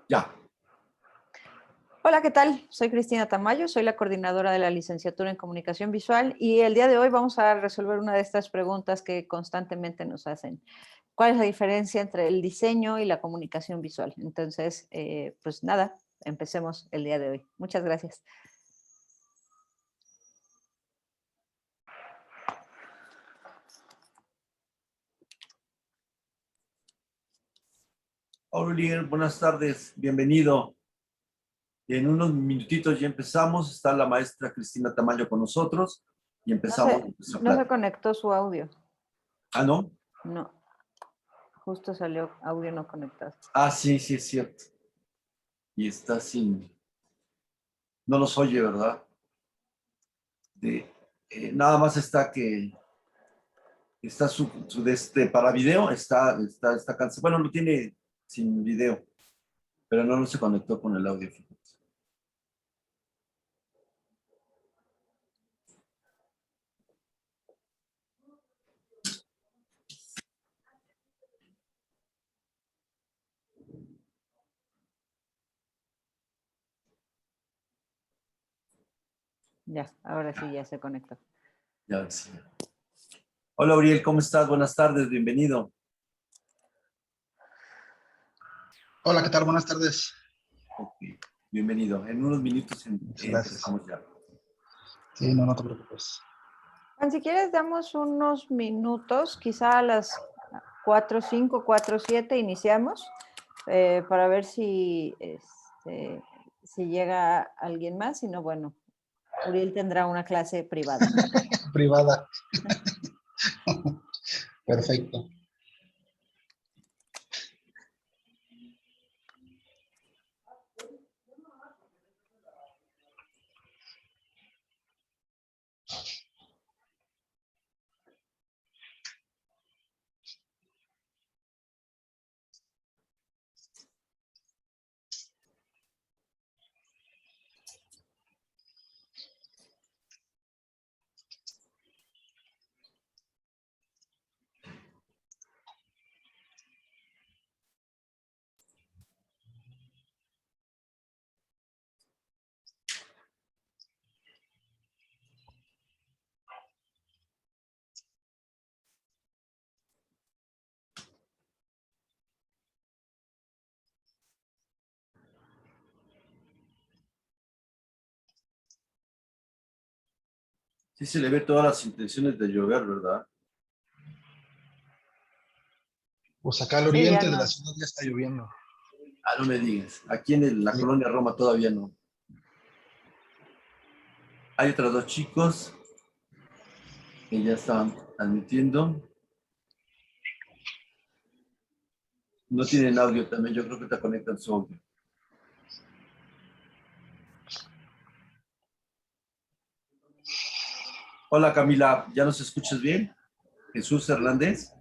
Ya. Hola, ¿qué tal? Soy Cristina Tamayo, soy la coordinadora de la licenciatura en Comunicación Visual y el día de hoy vamos a resolver una de estas preguntas que constantemente nos hacen. ¿Cuál es la diferencia entre el diseño y la comunicación visual? Entonces, pues nada, empecemos el día de hoy. Muchas gracias. Aurelian, buenas tardes, bienvenido. En unos minutitos ya empezamos, está la maestra Cristina Tamayo con nosotros y empezamos nuestra No se plática. conectó su audio. Ah, ¿no? No, justo salió audio no conectado. Ah, sí, sí, es cierto. Y está sin... No los oye, ¿verdad? Nada más está que... Está para video, está cancelado. Bueno, lo tiene sin video, pero no se conectó con el audio. Fíjate. Ya, ahora sí ya se conectó. Ya, sí. Hola, Auriel, ¿cómo estás? Buenas tardes, bienvenido. Hola, ¿qué tal? Buenas tardes. Ok, bienvenido. En unos minutos Gracias. empezamos ya. Sí, no te preocupes. Juan, si quieres, damos unos minutos, quizá a las 4:05, 4:07 iniciamos, para ver si llega alguien más. Si no, bueno, Uriel tendrá una clase privada. Privada. Perfecto. Sí se le ve todas las intenciones de llover, ¿verdad? Pues acá al Sí, ya oriente de la no. ciudad ya está lloviendo. Ah, no me digas. Aquí en la Sí. colonia Roma todavía no. Hay otros dos chicos que ya están admitiendo. No tienen audio también. Yo creo que te conectan su audio. Hola Camila, ¿ya nos escuchas bien? Jesús Hernández.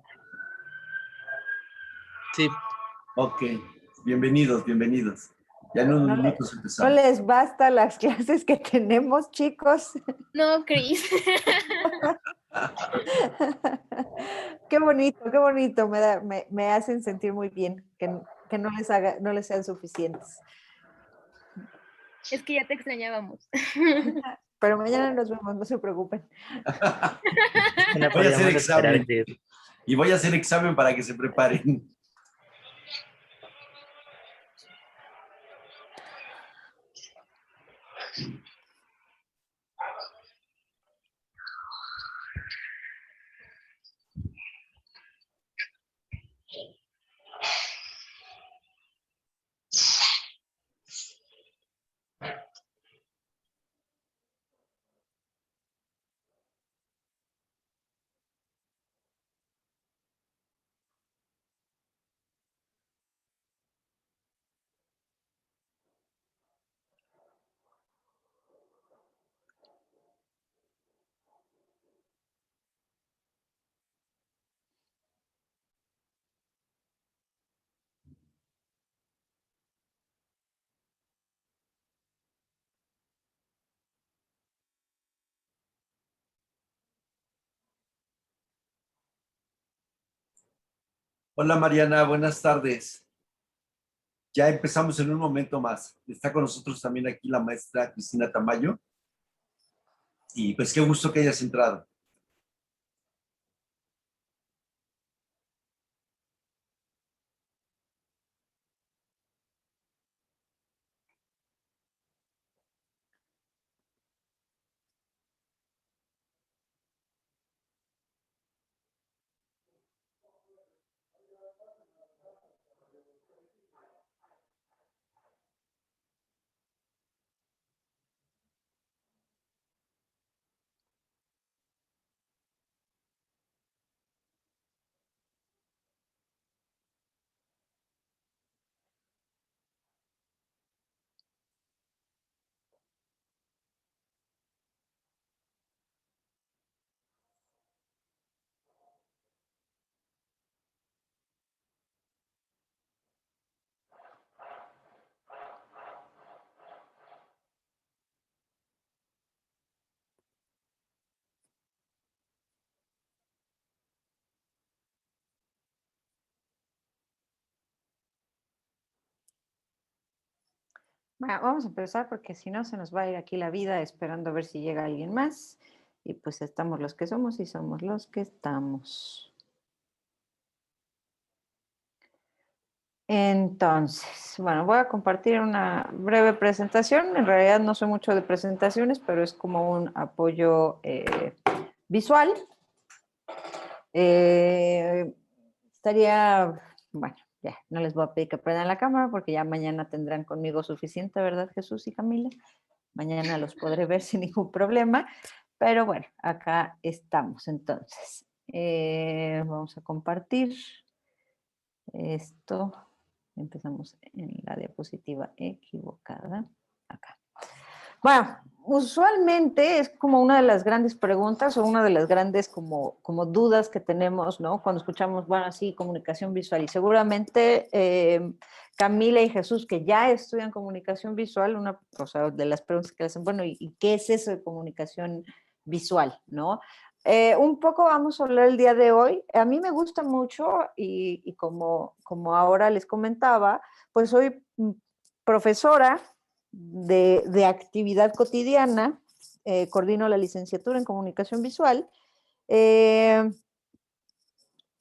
Sí. Ok, bienvenidos, bienvenidos. Ya en unos No, minutos no empezamos. les basta las clases que tenemos, chicos. No, Cris. Qué bonito. Me hacen sentir muy bien que no les sean suficientes. Es que ya te extrañábamos. Pero mañana nos vemos, no se preocupen. No Voy a hacer podíamos esperar, examen. Cris. Y voy a hacer examen para que se preparen. Hola Mariana, buenas tardes. Ya empezamos en un momento más. Está con nosotros también aquí la maestra Cristina Tamayo. Y pues qué gusto que hayas entrado. Bueno, vamos a empezar porque si no se nos va a ir aquí la vida esperando a ver si llega alguien más. Y pues estamos los que somos y somos los que estamos. Entonces, bueno, voy a compartir una breve presentación. En realidad no soy mucho de presentaciones, pero es como un apoyo visual. Estaría, bueno, ya, no les voy a pedir que prendan la cámara porque ya mañana tendrán conmigo suficiente, ¿verdad, Jesús y Camila? Mañana los podré ver sin ningún problema. Pero bueno, acá estamos entonces. Vamos a compartir esto. Empezamos en la diapositiva equivocada. Acá. Bueno, usualmente es como una de las grandes preguntas o una de las grandes como dudas que tenemos, ¿no? Cuando escuchamos, bueno, sí, comunicación visual. Y seguramente Camila y Jesús, que ya estudian comunicación visual, una o sea, de las preguntas que hacen, bueno, ¿y qué es eso de comunicación visual, no? Un poco vamos a hablar el día de hoy. A mí me gusta mucho y como ahora les comentaba, pues soy profesora de actividad cotidiana, coordino la licenciatura en comunicación visual, eh,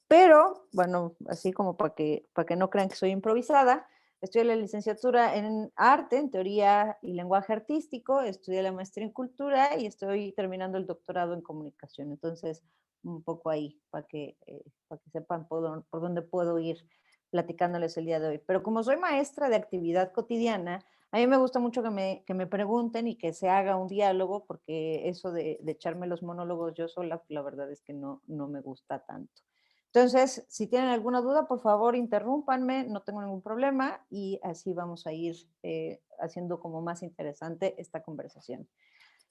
pero, bueno, así como para que no crean que soy improvisada, estudié la licenciatura en arte, en teoría y lenguaje artístico, estudié la maestría en cultura y estoy terminando el doctorado en comunicación. Entonces, un poco ahí, para que sepan por dónde puedo ir platicándoles el día de hoy. Pero como soy maestra de actividad cotidiana, a mí me gusta mucho que me pregunten y que se haga un diálogo, porque eso de echarme los monólogos yo sola, la verdad es que no me gusta tanto. Entonces, si tienen alguna duda, por favor, interrúmpanme, no tengo ningún problema y así vamos a ir haciendo como más interesante esta conversación.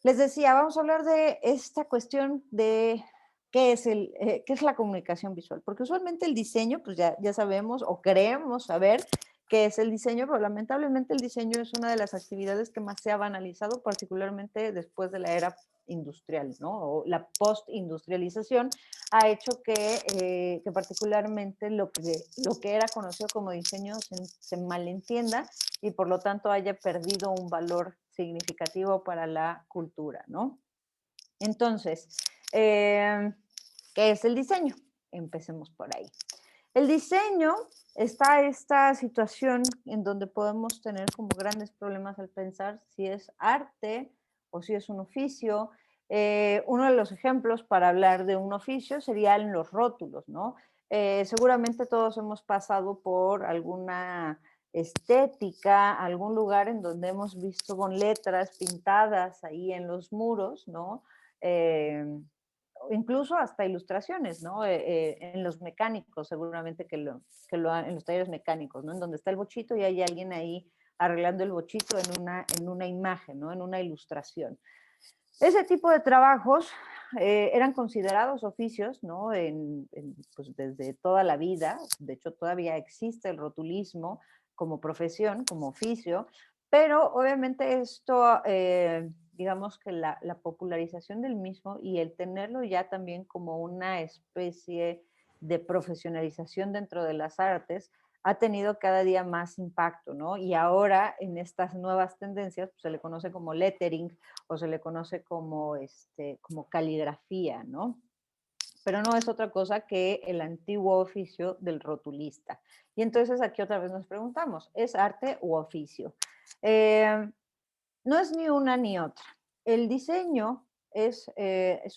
Les decía, vamos a hablar de esta cuestión de qué es la comunicación visual, porque usualmente el diseño, pues ya sabemos o creemos saber qué es el diseño, pero lamentablemente el diseño es una de las actividades que más se ha banalizado, particularmente después de la era industrial, ¿no? O la post-industrialización ha hecho que particularmente lo que era conocido como diseño se malentienda y por lo tanto haya perdido un valor significativo para la cultura, ¿no? Entonces, ¿qué es el diseño? Empecemos por ahí. El diseño está esta situación en donde podemos tener como grandes problemas al pensar si es arte o si es un oficio. Uno de los ejemplos para hablar de un oficio serían los rótulos, ¿no? Seguramente todos hemos pasado por alguna estética, algún lugar en donde hemos visto con letras pintadas ahí en los muros, ¿no? Incluso hasta ilustraciones, ¿no? En los mecánicos, seguramente en los talleres mecánicos, ¿no? En donde está el bochito y hay alguien ahí arreglando el bochito en una imagen, ¿no? En una ilustración. Ese tipo de trabajos eran considerados oficios, ¿no? Pues desde toda la vida. De hecho, todavía existe el rotulismo como profesión, como oficio, pero obviamente esto, digamos que la popularización del mismo y el tenerlo ya también como una especie de profesionalización dentro de las artes ha tenido cada día más impacto, ¿no? Y ahora en estas nuevas tendencias pues, se le conoce como lettering o se le conoce como, como caligrafía, ¿no? Pero no es otra cosa que el antiguo oficio del rotulista. Y entonces aquí otra vez nos preguntamos, ¿es arte u oficio? No es ni una ni otra. El diseño es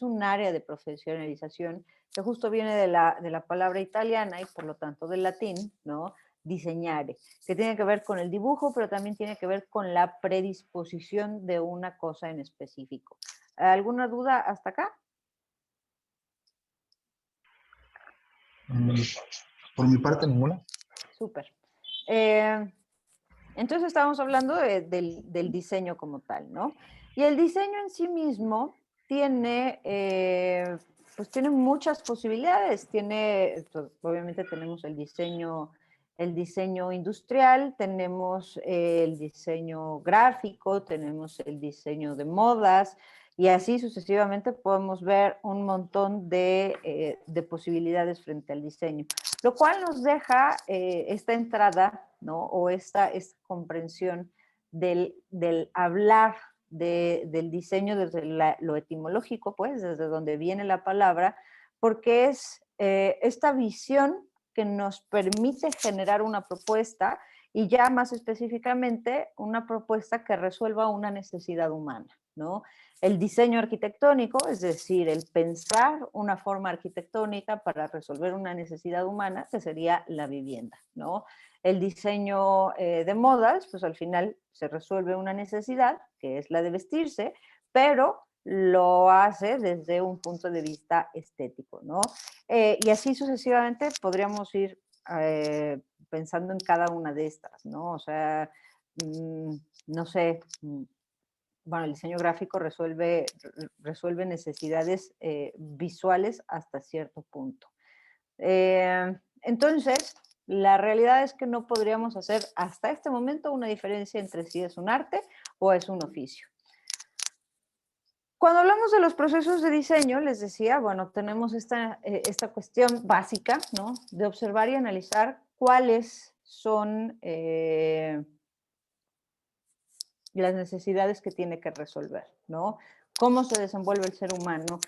un área de profesionalización que justo viene de la palabra italiana y por lo tanto del latín, ¿no? Diseñare, que tiene que ver con el dibujo, pero también tiene que ver con la predisposición de una cosa en específico. ¿Alguna duda hasta acá? Por mi parte, ninguna. Súper. Entonces estábamos hablando del diseño como tal, ¿no? Y el diseño en sí mismo tiene, pues tiene muchas posibilidades. Obviamente tenemos el diseño industrial, tenemos el diseño gráfico, tenemos el diseño de modas, y así sucesivamente podemos ver un montón de posibilidades frente al diseño, lo cual nos deja esta entrada, ¿no? O esta comprensión del hablar del diseño desde lo etimológico, pues, desde donde viene la palabra, porque es esta visión que nos permite generar una propuesta y ya más específicamente una propuesta que resuelva una necesidad humana, ¿no? El diseño arquitectónico, es decir, el pensar una forma arquitectónica para resolver una necesidad humana, que sería la vivienda, ¿no? El diseño de modas, pues al final se resuelve una necesidad, que es la de vestirse, pero lo hace desde un punto de vista estético, ¿no? Y así sucesivamente podríamos ir pensando en cada una de estas, ¿no? O sea, no sé, bueno, el diseño gráfico resuelve necesidades visuales hasta cierto punto. Entonces, la realidad es que no podríamos hacer hasta este momento una diferencia entre si es un arte o es un oficio. Cuando hablamos de los procesos de diseño, les decía, bueno, tenemos esta cuestión básica, ¿no? De observar y analizar cuáles son las necesidades que tiene que resolver, ¿no? Cómo se desenvuelve el ser humano.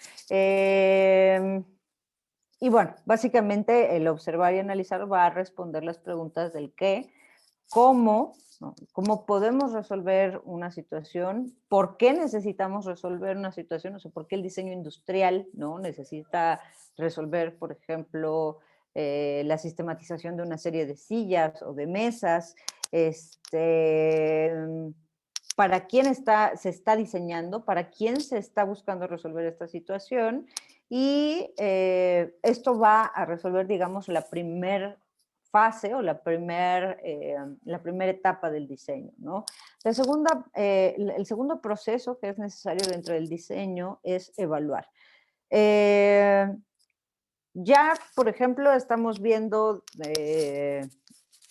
Y bueno, básicamente el observar y analizar va a responder las preguntas del qué, cómo, ¿no? Cómo podemos resolver una situación, por qué necesitamos resolver una situación, o sea, por qué el diseño industrial, ¿no? Necesita resolver, por ejemplo, la sistematización de una serie de sillas o de mesas, para quién se está diseñando, para quién se está buscando resolver esta situación, y esto va a resolver, digamos, la primera fase o la primera etapa del diseño, ¿no? El segundo proceso que es necesario dentro del diseño es evaluar. Ya, por ejemplo, estamos viendo,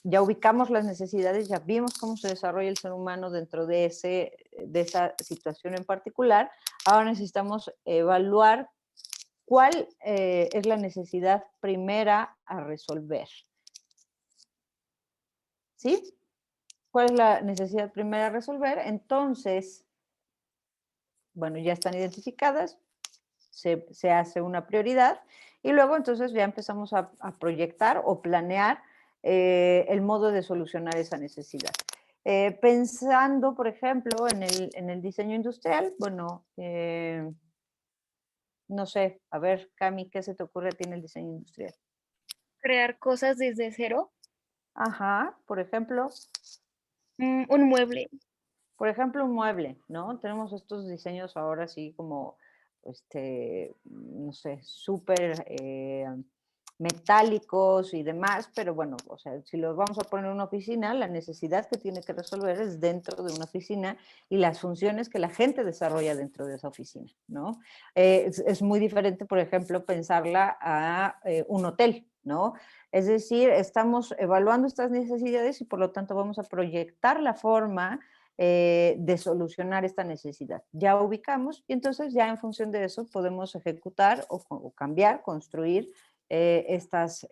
ya ubicamos las necesidades, ya vimos cómo se desarrolla el ser humano dentro de esa situación en particular. Ahora necesitamos evaluar cuál es la necesidad primera a resolver. ¿Sí? ¿Cuál es la necesidad primera a resolver? Entonces, bueno, ya están identificadas, se hace una prioridad y luego entonces ya empezamos a proyectar o planear el modo de solucionar esa necesidad. Pensando, por ejemplo, en el diseño industrial, bueno, no sé, a ver, Cami, ¿qué se te ocurre a ti en el diseño industrial? Crear cosas desde cero. Ajá, por ejemplo. Un mueble. Por ejemplo, un mueble, ¿no? Tenemos estos diseños ahora así como, no sé, súper metálicos y demás, pero bueno, o sea, si los vamos a poner en una oficina, la necesidad que tiene que resolver es dentro de una oficina y las funciones que la gente desarrolla dentro de esa oficina, ¿no? Es muy diferente, por ejemplo, pensarla a un hotel, ¿no? Es decir, estamos evaluando estas necesidades y por lo tanto vamos a proyectar la forma de solucionar esta necesidad. Ya ubicamos y entonces ya en función de eso podemos ejecutar o cambiar, construir estas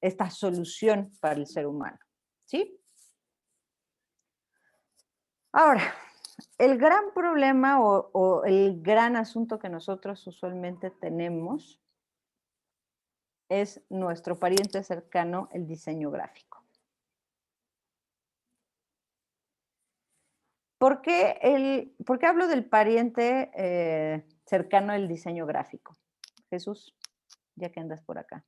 esta solución para el ser humano, ¿sí? Ahora, el gran problema o el gran asunto que nosotros usualmente tenemos es nuestro pariente cercano, el diseño gráfico. ¿Por qué hablo del pariente cercano del diseño gráfico? Jesús, ya que andas por acá.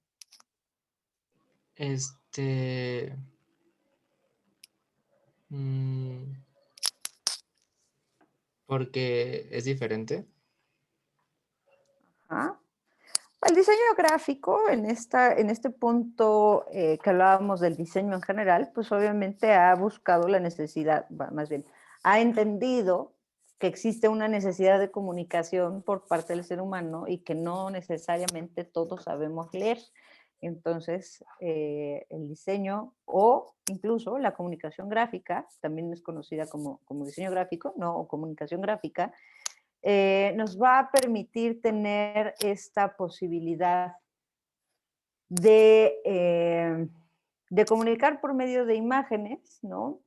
Porque es diferente. Ajá. El diseño gráfico, en este punto que hablábamos del diseño en general, pues obviamente ha buscado la necesidad, más bien, ha entendido que existe una necesidad de comunicación por parte del ser humano y que no necesariamente todos sabemos leer. Entonces, el diseño o incluso la comunicación gráfica, también es conocida como diseño gráfico, ¿no? O comunicación gráfica, nos va a permitir tener esta posibilidad de comunicar por medio de imágenes, ¿no?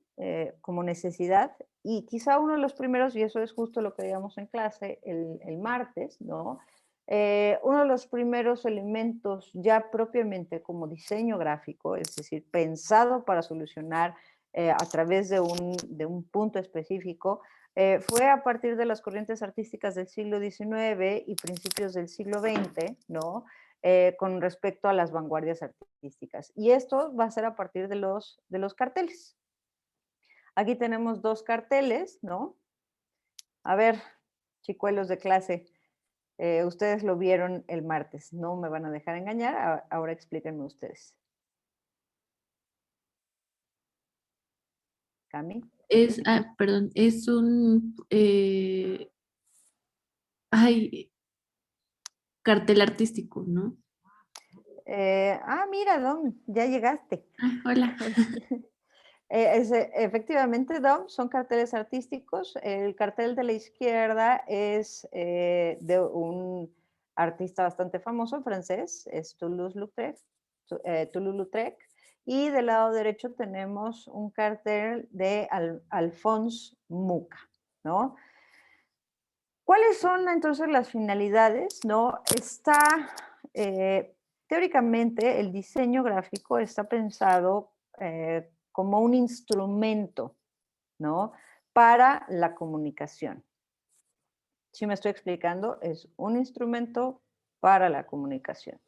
Como necesidad. Y quizá uno de los primeros, y eso es justo lo que veíamos en clase el martes, ¿no? Uno de los primeros elementos ya propiamente como diseño gráfico, es decir, pensado para solucionar a través de un punto específico, fue a partir de las corrientes artísticas del siglo XIX y principios del siglo XX, ¿no? Con respecto a las vanguardias artísticas. Y esto va a ser a partir de los carteles. Aquí tenemos dos carteles, ¿no? A ver, chicuelos de clase, ustedes lo vieron el martes, no me van a dejar engañar, ahora explíquenme ustedes. Cami. Perdón, es un cartel artístico, ¿no? Mira, Dom, ya llegaste. Hola. Efectivamente, Dom, son carteles artísticos. El cartel de la izquierda es de un artista bastante famoso francés, es Toulouse-Lautrec. Y del lado derecho tenemos un cartel de Alphonse Mucha, ¿no? ¿Cuáles son entonces las finalidades? ¿No? Teóricamente, el diseño gráfico está pensado como un instrumento, ¿no? Para la comunicación. ¿Sí me estoy explicando? Es un instrumento para la comunicación.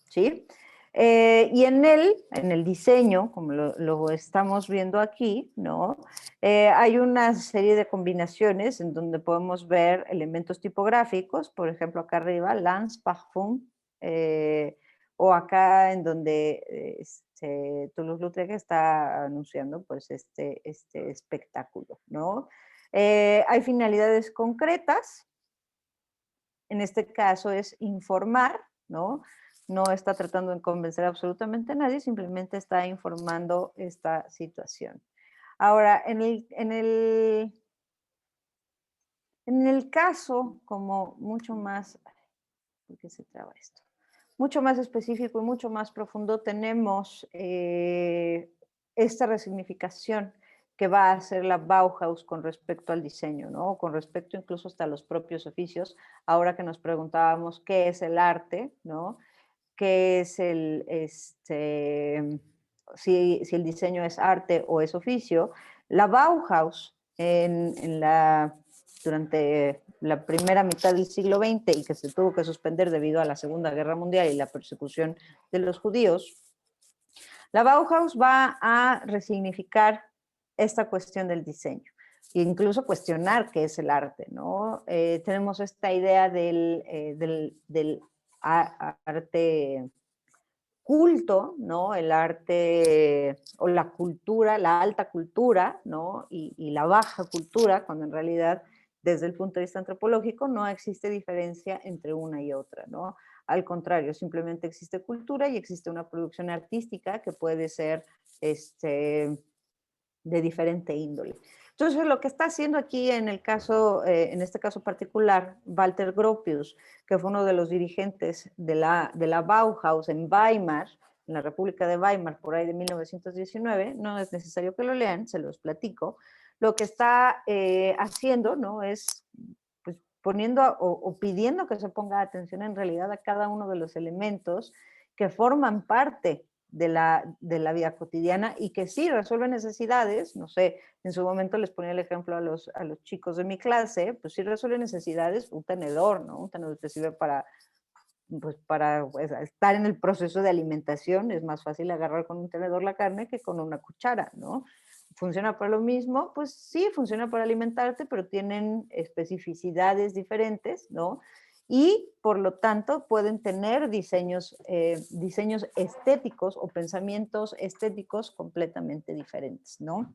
¿Sí? Y en el diseño, como lo estamos viendo aquí, ¿no? Hay una serie de combinaciones en donde podemos ver elementos tipográficos, por ejemplo, acá arriba, Lance, Parfum, o acá en donde Toulouse-Lautrec está anunciando pues, este espectáculo, ¿no? Hay finalidades concretas, en este caso es informar, ¿no? No está tratando de convencer absolutamente a nadie, simplemente está informando esta situación. Ahora, en el caso como mucho más, ¿por qué se traba esto? Mucho más específico y mucho más profundo, tenemos esta resignificación que va a hacer la Bauhaus con respecto al diseño, ¿no? Con respecto incluso hasta a los propios oficios. Ahora que nos preguntábamos qué es el arte, ¿no? ¿Qué es si el diseño es arte o es oficio? La Bauhaus durante la primera mitad del siglo XX y que se tuvo que suspender debido a la Segunda Guerra Mundial y la persecución de los judíos, la Bauhaus va a resignificar esta cuestión del diseño e incluso cuestionar qué es el arte, ¿no? Tenemos esta idea del arte culto, ¿no? El arte o la cultura, la alta cultura, ¿no? Y la baja cultura, cuando en realidad desde el punto de vista antropológico no existe diferencia entre una y otra, ¿no? Al contrario, simplemente existe cultura y existe una producción artística que puede ser de diferente índole. Entonces, lo que está haciendo aquí en este caso particular, Walter Gropius, que fue uno de los dirigentes de la Bauhaus en Weimar, en la República de Weimar, por ahí de 1919, no es necesario que lo lean, se los platico, lo que está haciendo, ¿no? Es pues, poniendo o pidiendo que se ponga atención en realidad a cada uno de los elementos que forman parte de la vida cotidiana y que sí resuelven necesidades. No sé, en su momento les ponía el ejemplo a los chicos de mi clase, pues sí resuelven necesidades, un tenedor, ¿no? Un tenedor que sirve para pues, estar en el proceso de alimentación. Es más fácil agarrar con un tenedor la carne que con una cuchara, ¿no? ¿Funciona para lo mismo? Pues sí, funciona para alimentarte, pero tienen especificidades diferentes, ¿no? Y por lo tanto pueden tener diseños estéticos o pensamientos estéticos completamente diferentes, ¿no?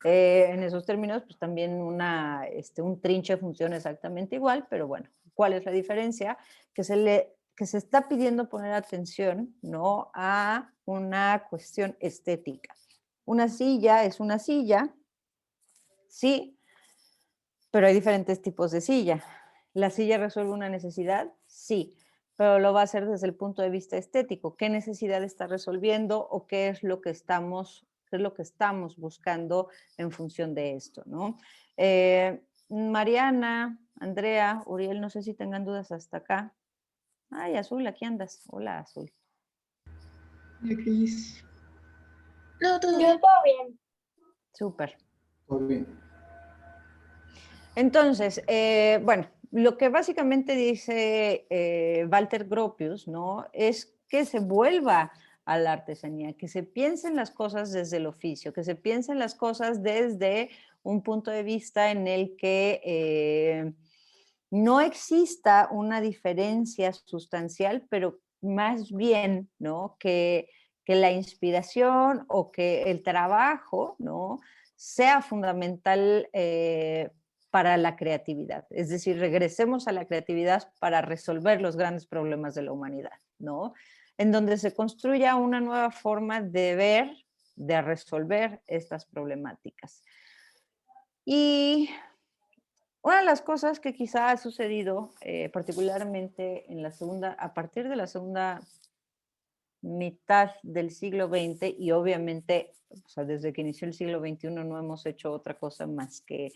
En esos términos, pues también un trinche funciona exactamente igual, pero bueno, ¿cuál es la diferencia? Que se está pidiendo poner atención, ¿no? A una cuestión estética. Una silla es una silla, sí, pero hay diferentes tipos de silla. ¿La silla resuelve una necesidad? Sí, pero lo va a hacer desde el punto de vista estético. ¿Qué necesidad está resolviendo o qué es lo que estamos buscando en función de esto, ¿no? Mariana, Andrea, Uriel, no sé si tengan dudas hasta acá. Ay, Azul, aquí andas. Hola, Azul. Hola, Cris. No, todo Yo bien. todo bien. Súper. Todo bien. Entonces, bueno, lo que básicamente dice Walter Gropius, ¿no? Es que se vuelva a la artesanía, que se piensen las cosas desde el oficio, que se piensen las cosas desde un punto de vista en el que no exista una diferencia sustancial, pero más bien, ¿no? Que la inspiración o que el trabajo, ¿no? Sea fundamental para la creatividad. Es decir, regresemos a la creatividad para resolver los grandes problemas de la humanidad, ¿no? En donde se construya una nueva forma de ver, de resolver estas problemáticas. Y una de las cosas que quizá ha sucedido, particularmente a partir de la segunda mitad del siglo XX, y obviamente, o sea, desde que inició el siglo XXI no hemos hecho otra cosa más que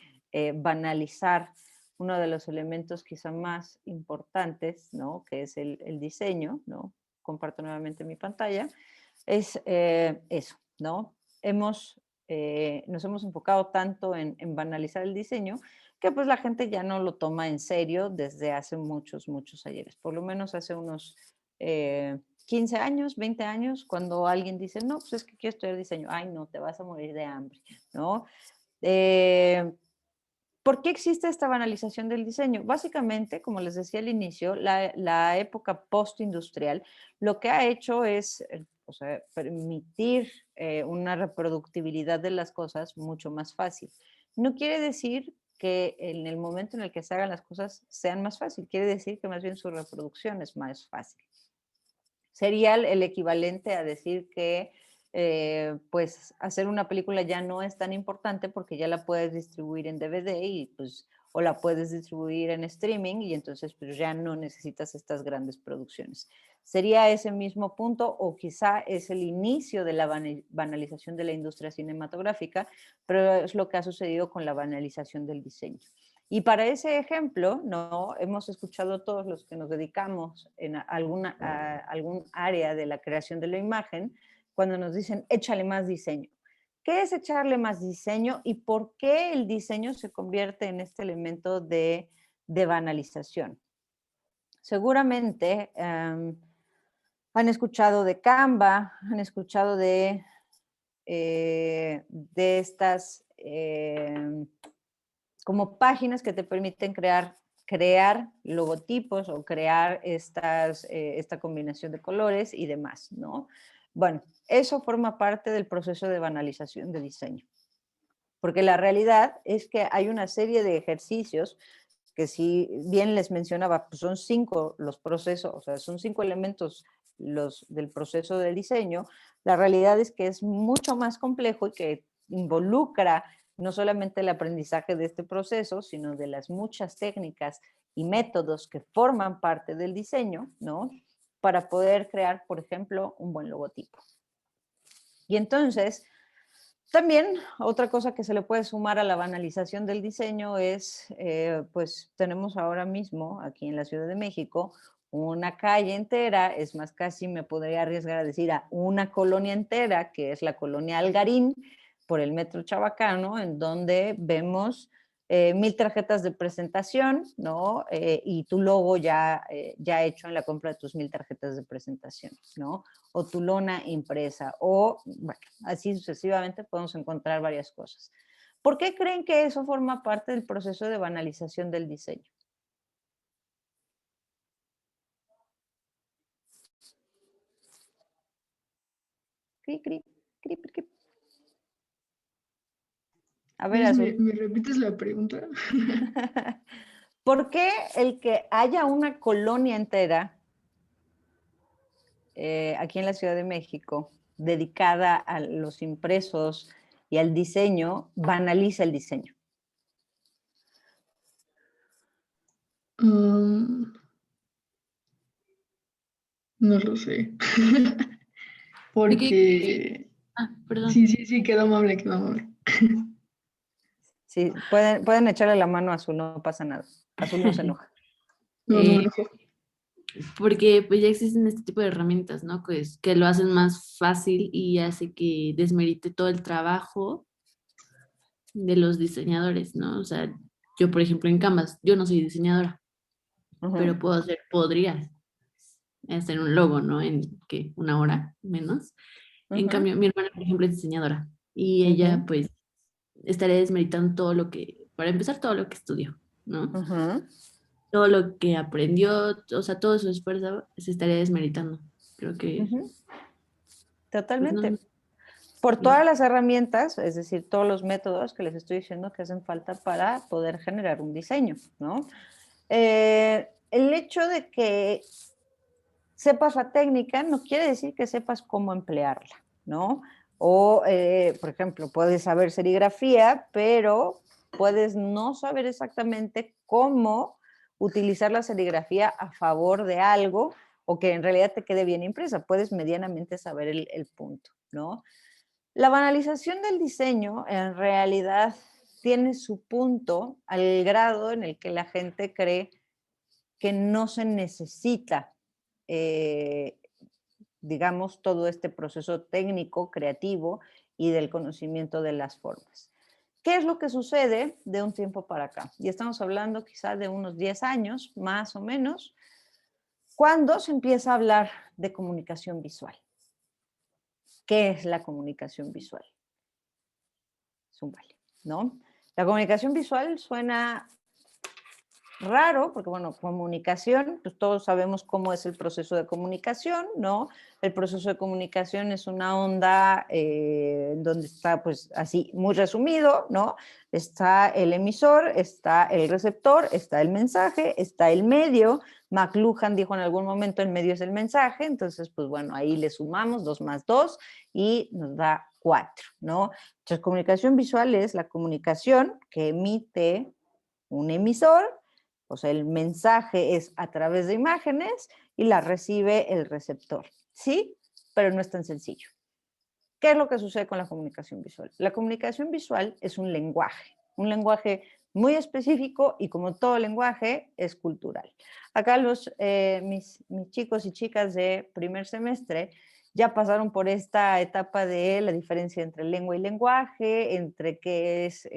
banalizar uno de los elementos quizá más importantes, ¿no? Que es el diseño, ¿no? Comparto nuevamente mi pantalla, es eso, ¿no? Nos hemos enfocado tanto en banalizar el diseño que pues la gente ya no lo toma en serio desde hace muchos, muchos ayeres, por lo menos hace unos 15 años, 20 años, cuando alguien dice, no, pues es que quiero estudiar diseño, ay no, te vas a morir de hambre, ¿no? ¿Por qué existe esta banalización del diseño? Básicamente, como les decía al inicio, la época postindustrial lo que ha hecho es o sea, permitir una reproductibilidad de las cosas mucho más fácil. No quiere decir que en el momento en el que se hagan las cosas sean más fácil, quiere decir que más bien su reproducción es más fácil. Sería el equivalente a decir que pues hacer una película ya no es tan importante porque ya la puedes distribuir en DVD y pues o la puedes distribuir en streaming y entonces pues ya no necesitas estas grandes producciones. Sería ese mismo punto o quizá es el inicio de la banalización de la industria cinematográfica, pero es lo que ha sucedido con la banalización del diseño. Y para ese ejemplo, no hemos escuchado todos los que nos dedicamos en algún área de la creación de la imagen, cuando nos dicen, échale más diseño. ¿Qué es echarle más diseño y por qué el diseño se convierte en este elemento de banalización? Seguramente han escuchado de Canva, han escuchado de estas como páginas que te permiten crear logotipos o crear esta combinación de colores y demás, ¿no? Bueno, eso forma parte del proceso de banalización de diseño, porque la realidad es que hay una serie de ejercicios que si bien les mencionaba, pues son 5 los procesos, o sea, son 5 elementos del proceso de diseño, la realidad es que es mucho más complejo y que involucra no solamente el aprendizaje de este proceso, sino de las muchas técnicas y métodos que forman parte del diseño, ¿no? para poder crear, por ejemplo, un buen logotipo. Y entonces, también otra cosa que se le puede sumar a la banalización del diseño es, pues tenemos ahora mismo aquí en la Ciudad de México una calle entera, es más, casi me podría arriesgar a decir a una colonia entera, que es la colonia Algarín, por el Metro Chabacano, en donde vemos 1000 tarjetas de presentación, ¿no? Y tu logo ya hecho en la compra de tus 1000 tarjetas de presentación, ¿no? O tu lona impresa, o bueno, así sucesivamente podemos encontrar varias cosas. ¿Por qué creen que eso forma parte del proceso de banalización del diseño? Cri, cri, cri, cri, cri. A ver, Liz, Azul. ¿me repites la pregunta? ¿Por qué el que haya una colonia entera aquí en la Ciudad de México dedicada a los impresos y al diseño banaliza el diseño? No lo sé. Porque... Perdón. Sí, quedó amable, quedó amable. Sí, pueden echarle la mano a Azul, no pasa nada. Azul no se enoja. No, no me enojó. Porque pues ya existen este tipo de herramientas, ¿no? Pues que lo hacen más fácil y hace que desmerite todo el trabajo de los diseñadores, ¿no? O sea, yo por ejemplo en Canvas, yo no soy diseñadora, pero podría hacer un logo, ¿no? En que 1 hora menos. En cambio, mi hermana, por ejemplo, es diseñadora y ella pues estaría desmeritando todo lo que, para empezar, todo lo que estudió, ¿no? Todo lo que aprendió, o sea, todo su esfuerzo se estaría desmeritando. Creo que, pues no, Totalmente. Por todas las herramientas, es decir, todos los métodos que les estoy diciendo que hacen falta para poder generar un diseño, ¿no? El hecho de que sepas la técnica no quiere decir que sepas cómo emplearla, ¿no? O, por ejemplo, puedes saber serigrafía, pero puedes no saber exactamente cómo utilizar la serigrafía a favor de algo o que en realidad te quede bien impresa. Puedes medianamente saber el punto, ¿no? La banalización del diseño en realidad tiene su punto al grado en el que la gente cree que no se necesita, digamos, todo este proceso técnico, creativo y del conocimiento de las formas. ¿Qué es lo que sucede de un tiempo para acá? Y estamos hablando quizás de unos 10 años, más o menos, cuando se empieza a hablar de comunicación visual. ¿Qué es la comunicación visual? Zúmbale, ¿no? La comunicación visual suena raro, porque bueno, comunicación, pues todos sabemos cómo es el proceso de comunicación, ¿no? El proceso de comunicación es una onda donde está, pues así, muy resumido, ¿no? Está el emisor, está el receptor, está el mensaje, está el medio. McLuhan dijo en algún momento el medio es el mensaje, entonces, pues bueno, ahí le sumamos 2 más 2 y nos da 4, ¿no? Entonces, comunicación visual es la comunicación que emite un emisor. O sea, el mensaje es a través de imágenes y la recibe el receptor, ¿sí? Pero no es tan sencillo. ¿Qué es lo que sucede con la comunicación visual? La comunicación visual es un lenguaje muy específico y como todo lenguaje es cultural. Acá mis chicos y chicas de primer semestre ya pasaron por esta etapa de la diferencia entre lengua y lenguaje, entre qué es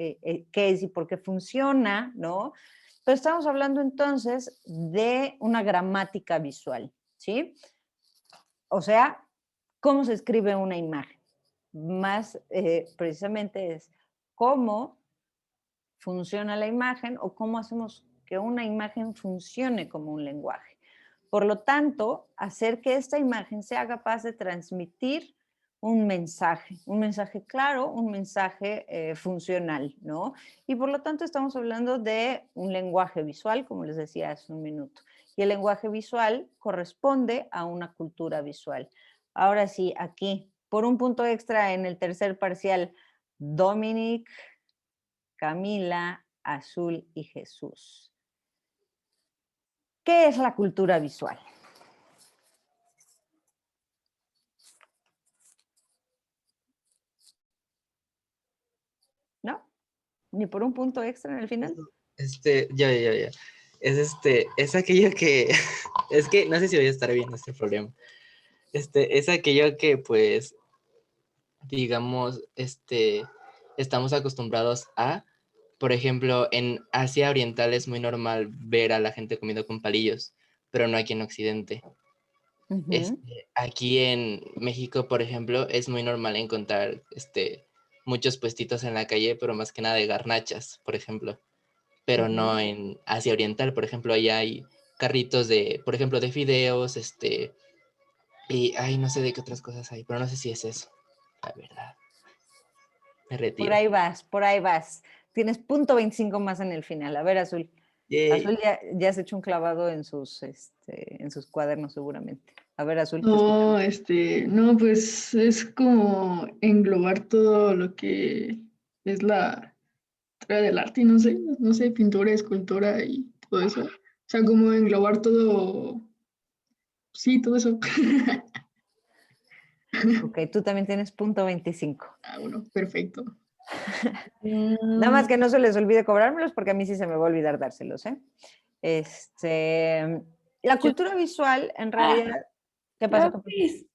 y por qué funciona, ¿no? Pero estamos hablando entonces de una gramática visual, ¿sí? O sea, ¿cómo se escribe una imagen? Más precisamente es cómo funciona la imagen o cómo hacemos que una imagen funcione como un lenguaje. Por lo tanto, hacer que esta imagen sea capaz de transmitir un mensaje claro, un mensaje funcional, ¿no? Y por lo tanto estamos hablando de un lenguaje visual, como les decía hace un minuto. Y el lenguaje visual corresponde a una cultura visual. Ahora sí, aquí, por un punto extra en el tercer parcial, Dominic, Camila, Azul y Jesús. ¿Qué es la cultura visual? ¿Ni por un punto extra en el final? Ya. Es aquello que, es que no sé si voy a estar viendo este problema. Es aquello que, pues, digamos, estamos acostumbrados a, por ejemplo, en Asia Oriental es muy normal ver a la gente comiendo con palillos, pero no aquí en Occidente. Ujú. Aquí en México, por ejemplo, es muy normal encontrar, muchos puestitos en la calle, pero más que nada de garnachas, por ejemplo, pero no en Asia Oriental, por ejemplo, allá hay carritos de, por ejemplo, de fideos, y, ay, no sé de qué otras cosas hay, pero no sé si es eso, la verdad. Me Por retiro. ahí vas, por ahí vas. Tienes punto 25 más en el final. A ver, Azul. Yay. Azul ya has hecho un clavado en sus cuadernos seguramente. A ver, Azul, te No, escuchamos. no, pues es como englobar todo lo que es la historia del arte y no sé, pintura, escultura y todo eso. O sea, como englobar todo, sí, todo eso. Ok, tú también tienes punto 25. Ah, bueno, perfecto. Nada más que no se les olvide cobrármelos porque a mí sí se me va a olvidar dárselos, ¿eh? Este, la cultura visual, en realidad, ¿qué pasó? ¿Qué pasó? Chris.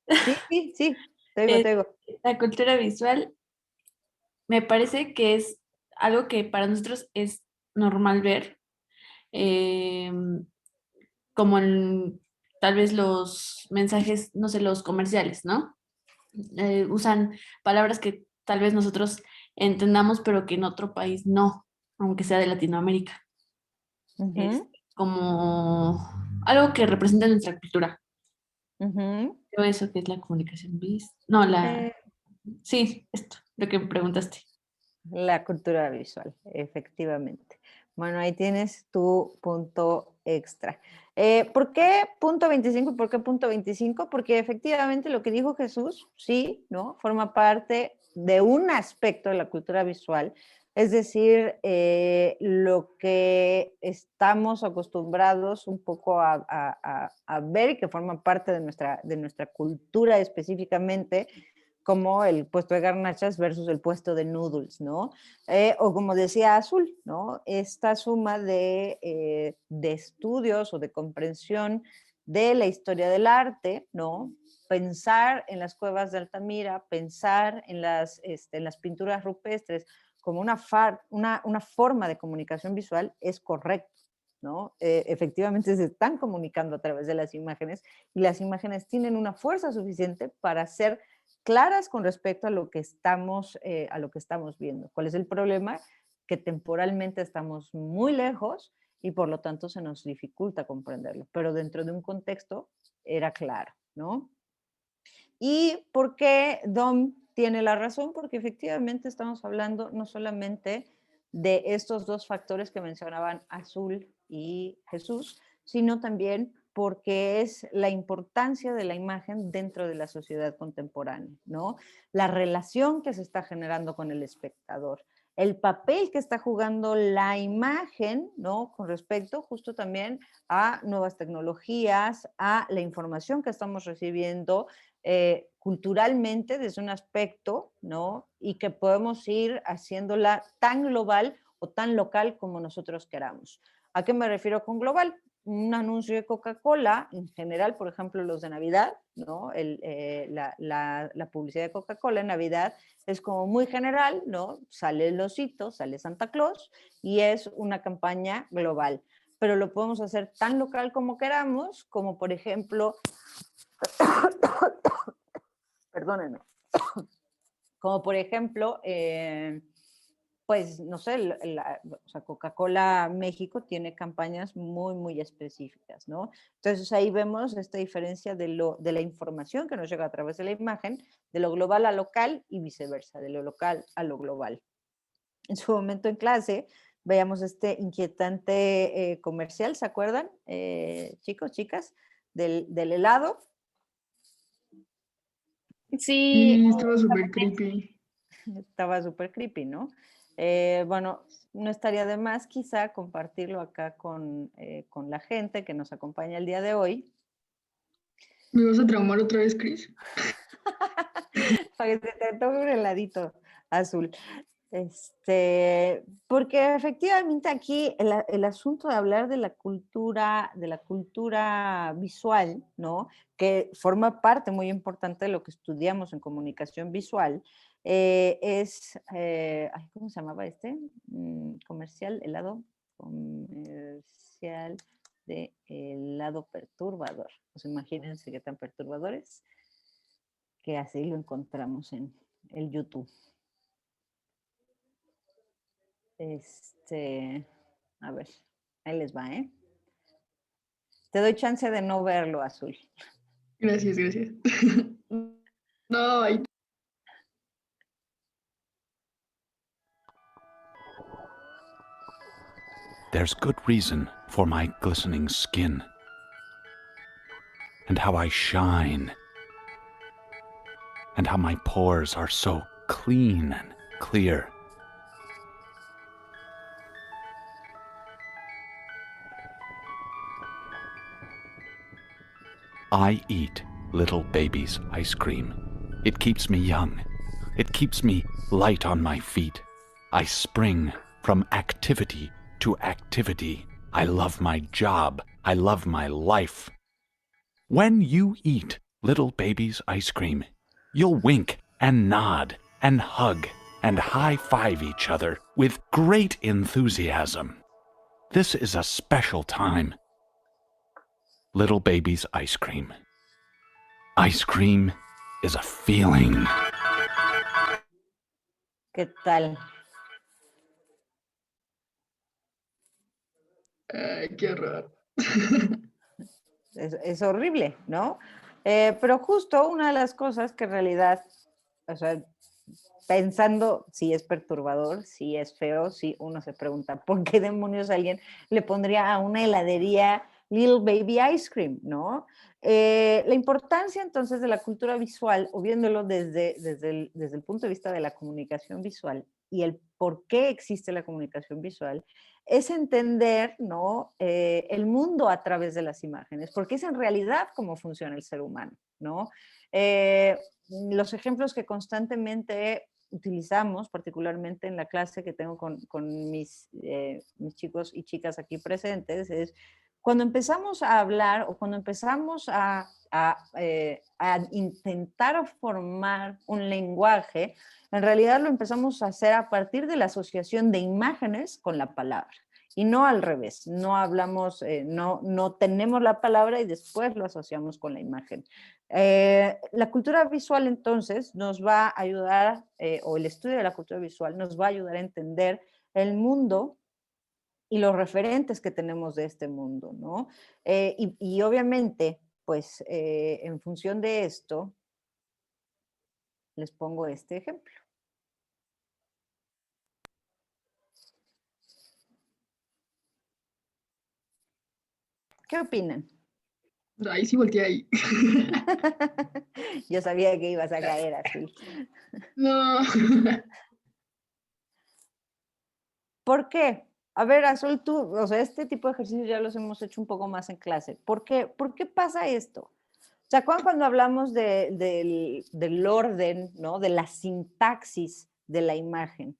Sí, te digo, Eh, te digo. La cultura visual me parece que es algo que para nosotros es normal ver, em, como en tal vez los mensajes, no sé, los comerciales, ¿no? Usan palabras que tal vez nosotros entendamos, pero que en otro país no, aunque sea de Latinoamérica. Es Ujú, como algo que representa nuestra cultura. ujú. Creo eso que es la comunicación no, Eh, sí, esto, lo que me preguntaste. La cultura visual, efectivamente. Bueno, ahí tienes tu punto extra. ¿Por qué punto 25 y por qué punto 25? Porque efectivamente lo que dijo Jesús, sí, ¿no? Forma parte de un aspecto de la cultura visual, es decir, lo que estamos acostumbrados un poco a ver y que forma parte de nuestra cultura específicamente, como el puesto de garnachas versus el puesto de noodles, ¿no? O como decía Azul, ¿no? Esta suma de estudios o de comprensión de la historia del arte, ¿no? Pensar en las cuevas de Altamira, pensar en las pinturas rupestres como una forma de comunicación visual es correcto, ¿no? Efectivamente se están comunicando a través de las imágenes y las imágenes tienen una fuerza suficiente para ser claras con respecto a lo que estamos viendo. ¿Cuál es el problema? Que temporalmente estamos muy lejos y por lo tanto se nos dificulta comprenderlo, pero dentro de un contexto era claro, ¿no? ¿Y por qué Dom tiene la razón? Porque efectivamente estamos hablando no solamente de estos dos factores que mencionaban Azul y Jesús, sino también porque es la importancia de la imagen dentro de la sociedad contemporánea, ¿no? La relación que se está generando con el espectador, el papel que está jugando la imagen, ¿no? Con respecto justo también a nuevas tecnologías, a la información que estamos recibiendo culturalmente desde un aspecto, ¿no? Y que podemos ir haciéndola tan global o tan local como nosotros queramos. ¿A qué me refiero con global? Un anuncio de Coca-Cola, en general, por ejemplo, los de Navidad, ¿no? La publicidad de Coca-Cola en Navidad es como muy general, ¿no? Sale el osito, sale Santa Claus y es una campaña global. Pero lo podemos hacer tan local como queramos, como por ejemplo, perdónenme, como por ejemplo, pues no sé, o sea, Coca-Cola México tiene campañas muy, muy específicas, ¿no? Entonces ahí vemos esta diferencia de la información que nos llega a través de la imagen, de lo global a local y viceversa, de lo local a lo global. En su momento en clase veíamos este inquietante comercial, ¿se acuerdan? Chicos, chicas, del helado. Sí, Y estaba súper creepy. Estaba súper creepy, ¿no? Bueno, no estaría de más quizá compartirlo acá con la gente que nos acompaña el día de hoy, ¿Me vas a traumar otra vez, Chris? para que se te tome un heladito azul. Porque efectivamente aquí el asunto de hablar de la cultura visual, ¿no? Que forma parte muy importante de lo que estudiamos en comunicación visual, ay, ¿cómo se llamaba este? Comercial, helado comercial de helado perturbador. Pues imagínense qué tan perturbadores, que así lo encontramos en el YouTube. A ver, ahí les va, ¿eh? Te doy chance de no verlo, Azul. Gracias, gracias. No, ahí There's good reason for my glistening skin, and how I shine, and how my pores are so clean and clear. I eat little baby's ice cream. It keeps me young. It keeps me light on my feet. I spring from activity to activity. I love my job. I love my life. When you eat little baby's ice cream, you'll wink and nod and hug and high-five each other with great enthusiasm. This is a special time. Little baby's ice cream. Ice cream is a feeling. ¿Qué tal? ay, qué horror. Es horrible, ¿no? Pero justo una de las cosas que en realidad, o sea, pensando si es perturbador, si es feo, si uno se pregunta, ¿por qué demonios alguien le pondría a una heladería Little Baby Ice Cream, ¿no? La importancia entonces de la cultura visual, o viéndolo desde el punto de vista de la comunicación visual y el por qué existe la comunicación visual, es entender, ¿no? El mundo a través de las imágenes, porque es en realidad cómo funciona el ser humano, ¿no? Los ejemplos que constantemente utilizamos, particularmente en la clase que tengo con mis chicos y chicas aquí presentes, es cuando empezamos a hablar o cuando empezamos a intentar formar un lenguaje, en realidad lo empezamos a hacer a partir de la asociación de imágenes con la palabra. Y no al revés, no hablamos, no tenemos la palabra y después lo asociamos con la imagen. La cultura visual entonces nos va a ayudar, o el estudio de la cultura visual nos va a ayudar a entender el mundo y los referentes que tenemos de este mundo, ¿no? Y obviamente, pues en función de esto, les pongo este ejemplo. ¿Qué opinan? Ahí sí volteé ahí. Yo sabía que ibas a caer así. No. ¿Por qué? A ver, Azul, tú, o sea, este tipo de ejercicios ya los hemos hecho un poco más en clase. ¿Por qué pasa esto? O sea, cuando hablamos del orden, ¿no? De la sintaxis de la imagen.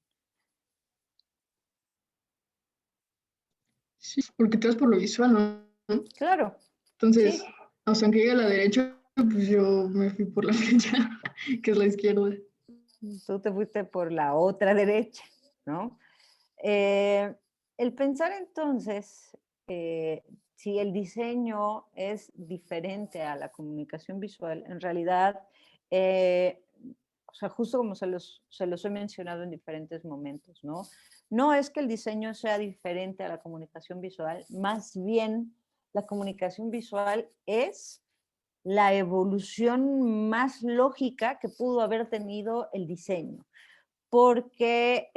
Sí, porque te vas por lo visual, ¿no? Claro. Entonces, Sí. o sea, aunque llegue a la derecha, pues yo me fui por la derecha, que es la izquierda. Tú te fuiste por la otra derecha, ¿no? El pensar entonces, si el diseño es diferente a la comunicación visual, en realidad, o sea, justo como se los he mencionado en diferentes momentos, ¿no? No es que el diseño sea diferente a la comunicación visual, más bien la comunicación visual es la evolución más lógica que pudo haber tenido el diseño, porque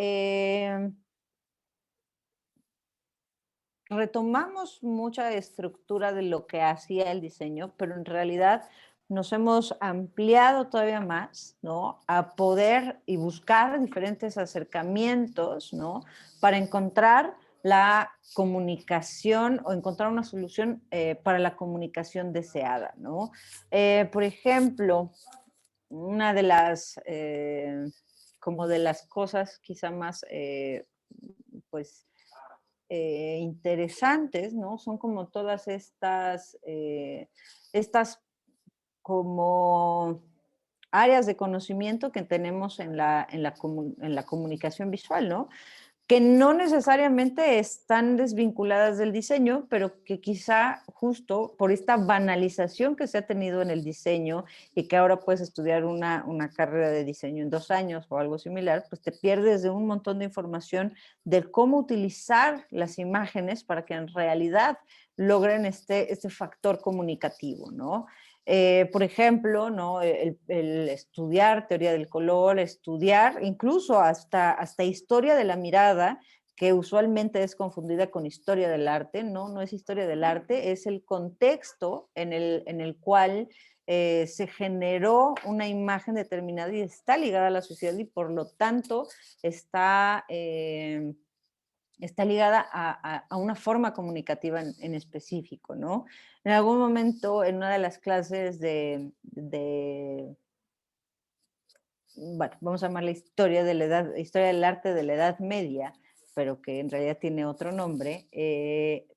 retomamos mucha estructura de lo que hacía el diseño, pero en realidad nos hemos ampliado todavía más, ¿no? A poder y buscar diferentes acercamientos, ¿no? Para encontrar la comunicación o encontrar una solución para la comunicación deseada, ¿no? Por ejemplo, una de las como de las cosas quizá más, pues, interesantes, ¿no? Son como todas estas como áreas de conocimiento que tenemos en la comunicación visual, ¿no? Que no necesariamente están desvinculadas del diseño, pero que quizá justo por esta banalización que se ha tenido en el diseño y que ahora puedes estudiar una carrera de diseño en 2 años o algo similar, pues te pierdes de un montón de información de cómo utilizar las imágenes para que en realidad logren este factor comunicativo, ¿no? Por ejemplo, ¿no? El estudiar teoría del color, estudiar incluso hasta historia de la mirada, que usualmente es confundida con historia del arte, ¿no? No es historia del arte, es el contexto en el cual se generó una imagen determinada y está ligada a la sociedad y por lo tanto está ligada a una forma comunicativa en específico, ¿no? En algún momento, en una de las clases bueno, vamos a llamarla historia del arte de la Edad Media, pero que en realidad tiene otro nombre,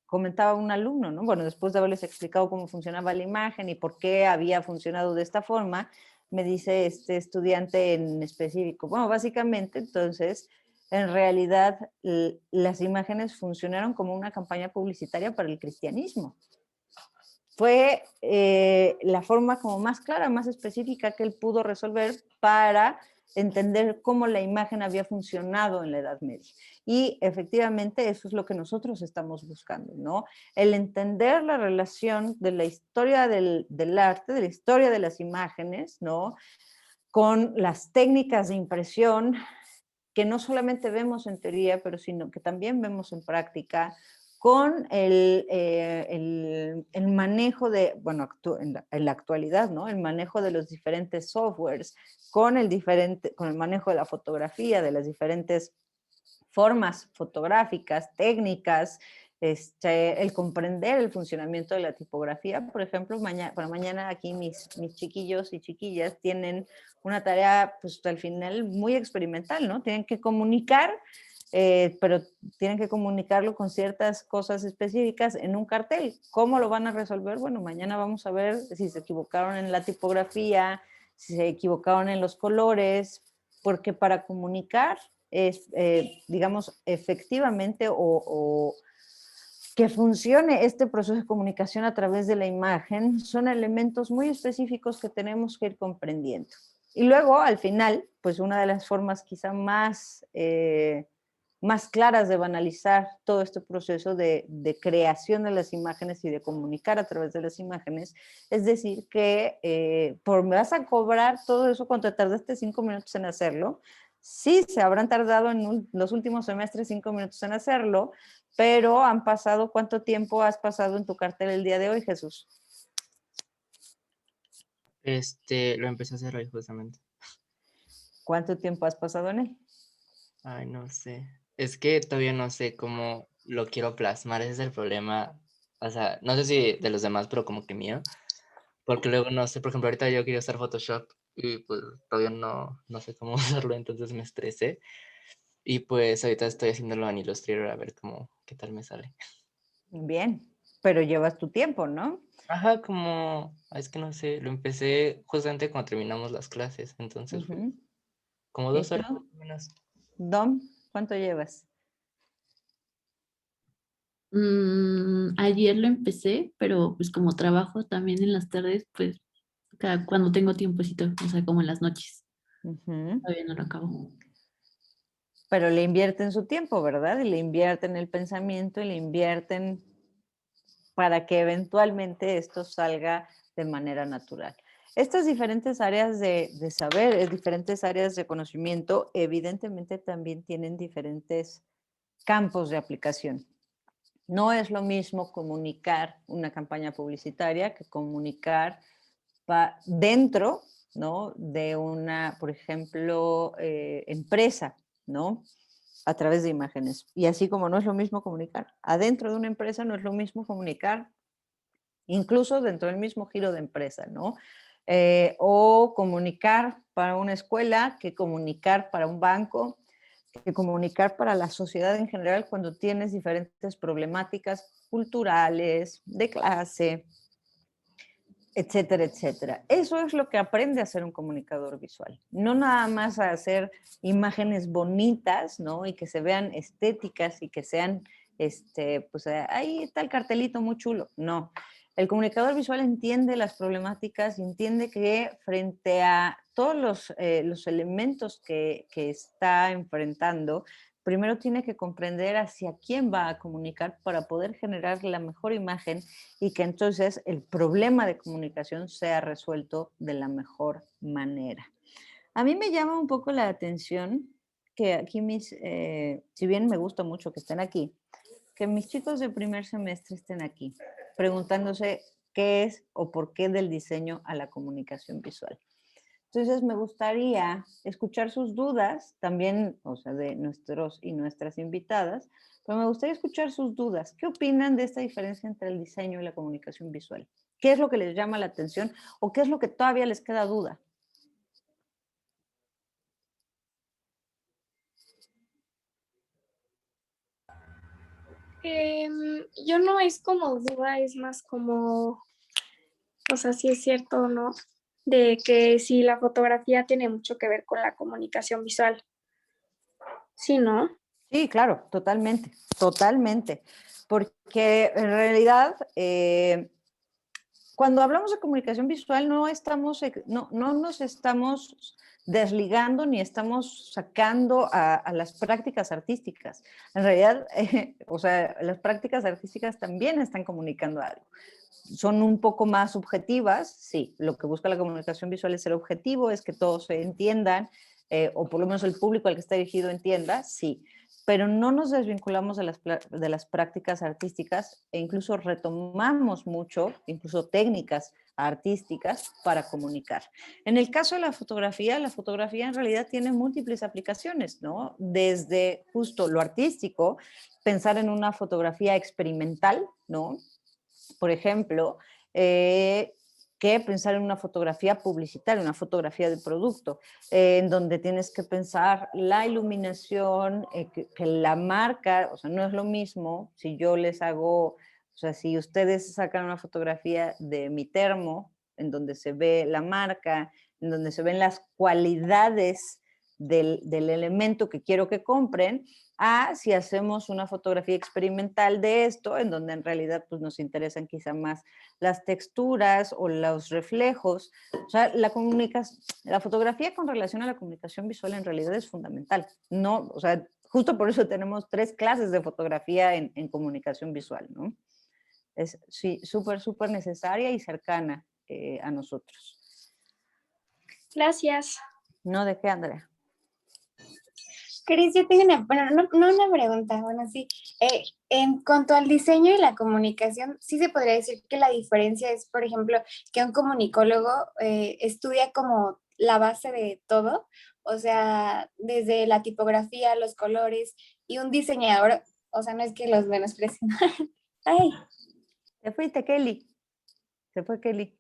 comentaba un alumno, ¿no? Bueno, después de haberles explicado cómo funcionaba la imagen y por qué había funcionado de esta forma, me dice este estudiante en específico, bueno, básicamente, entonces, en realidad, las imágenes funcionaron como una campaña publicitaria para el cristianismo. Fue la forma como más clara, más específica que él pudo resolver para entender cómo la imagen había funcionado en la Edad Media. Y efectivamente eso es lo que nosotros estamos buscando, ¿no? El entender la relación de la historia del arte, de la historia de las imágenes, ¿no? Con las técnicas de impresión que no solamente vemos en teoría, pero sino que también vemos en práctica, con el manejo de, bueno, en la actualidad, ¿no? El manejo de los diferentes softwares, con el manejo de la fotografía, de las diferentes formas fotográficas, técnicas, el comprender el funcionamiento de la tipografía. Por ejemplo, para mañana aquí mis chiquillos y chiquillas tienen una tarea, pues al final muy experimental, ¿no? Tienen que comunicar, pero tienen que comunicarlo con ciertas cosas específicas en un cartel. ¿Cómo lo van a resolver? Bueno, mañana vamos a ver si se equivocaron en la tipografía, si se equivocaron en los colores, porque para comunicar es, digamos, efectivamente o que funcione este proceso de comunicación a través de la imagen, son elementos muy específicos que tenemos que ir comprendiendo. Y luego, al final, pues una de las formas quizá más claras de banalizar todo este proceso de creación de las imágenes y de comunicar a través de las imágenes, es decir, que me vas a cobrar todo eso cuando te tardaste 5 minutos en hacerlo. Sí, se habrán tardado en los últimos semestres 5 minutos en hacerlo, pero ¿cuánto tiempo has pasado en tu cartel el día de hoy, Jesús? Lo empecé a hacer hoy justamente. ¿Cuánto tiempo has pasado en él? Ay, no sé. Es que todavía no sé cómo lo quiero plasmar, ese es el problema. O sea, no sé si de los demás, pero como que mío. Porque luego no sé, por ejemplo, ahorita yo quiero usar Photoshop y pues todavía no sé cómo usarlo, entonces me estresé. Y pues ahorita estoy haciéndolo en Illustrator a ver qué tal me sale. Bien, pero llevas tu tiempo, ¿no? Ajá, es que no sé, lo empecé justamente cuando terminamos las clases, entonces fue como ¿Y 2 horas más tú, o menos. Dom, cuánto llevas? Ayer lo empecé, pero pues como trabajo también en las tardes, pues cuando tengo tiempecito, o sea, como en las noches. Todavía no lo acabo. Pero le invierten su tiempo, ¿verdad? Y le invierten el pensamiento y le invierten para que eventualmente esto salga de manera natural. Estas diferentes áreas de saber, diferentes áreas de conocimiento, evidentemente también tienen diferentes campos de aplicación. No es lo mismo comunicar una campaña publicitaria que comunicar dentro, ¿no? De una, por ejemplo, empresa, ¿no? A través de imágenes. Y así como no es lo mismo comunicar adentro de una empresa, no es lo mismo comunicar incluso dentro del mismo giro de empresa, ¿no? o comunicar para una escuela que comunicar para un banco, que comunicar para la sociedad en general cuando tienes diferentes problemáticas culturales, de clase, etcétera, etcétera. Eso es lo que aprende a ser un comunicador visual. No nada más a hacer imágenes bonitas, ¿no? Y que se vean estéticas y que sean, pues ahí está el cartelito muy chulo. No. El comunicador visual entiende las problemáticas y entiende que frente a todos los elementos que está enfrentando, primero tiene que comprender hacia quién va a comunicar para poder generar la mejor imagen y que entonces el problema de comunicación sea resuelto de la mejor manera. A mí me llama un poco la atención que aquí si bien me gusta mucho que estén aquí, que mis chicos de primer semestre estén aquí, preguntándose qué es o por qué del diseño a la comunicación visual. Entonces me gustaría escuchar sus dudas, también, o sea, de nuestros y nuestras invitadas, pero me gustaría escuchar sus dudas. ¿Qué opinan de esta diferencia entre el diseño y la comunicación visual? ¿Qué es lo que les llama la atención o qué es lo que todavía les queda duda? Yo no es como duda, es más como, o sea, si es cierto o no, de que si la fotografía tiene mucho que ver con la comunicación visual. Sí, ¿no? Sí, claro, totalmente, totalmente. Porque en realidad, cuando hablamos de comunicación visual, no nos estamos desligando ni estamos sacando a las prácticas artísticas. En realidad, o sea, las prácticas artísticas también están comunicando algo. Son un poco más subjetivas, sí. Lo que busca la comunicación visual es ser objetivo, es que todos se entiendan, o por lo menos el público al que está dirigido entienda, sí. Pero no nos desvinculamos de las prácticas artísticas e incluso retomamos mucho, incluso técnicas artísticas para comunicar. En el caso de la fotografía en realidad tiene múltiples aplicaciones, ¿no? Desde justo lo artístico, pensar en una fotografía experimental, ¿no? Por ejemplo, que pensar en una fotografía publicitaria, una fotografía de producto, en donde tienes que pensar la iluminación, que la marca, o sea, no es lo mismo si yo les hago, o sea, si ustedes sacan una fotografía de mi termo, en donde se ve la marca, en donde se ven las cualidades del elemento que quiero que compren, a si hacemos una fotografía experimental de esto, en donde en realidad pues, nos interesan quizá más las texturas o los reflejos. O sea, la fotografía con relación a la comunicación visual en realidad es fundamental. No, o sea, justo por eso tenemos 3 clases de fotografía en comunicación visual, ¿no? Es sí, súper, súper necesaria y cercana a nosotros. Gracias. No, ¿de qué, Andrea? Cris, yo tengo no una pregunta, bueno, sí. En cuanto al diseño y la comunicación, sí se podría decir que la diferencia es, por ejemplo, que un comunicólogo estudia como la base de todo, o sea, desde la tipografía, los colores, y un diseñador, o sea, no es que los menosprecien. Ay. Te fuiste, Kelly. Se fue Kelly.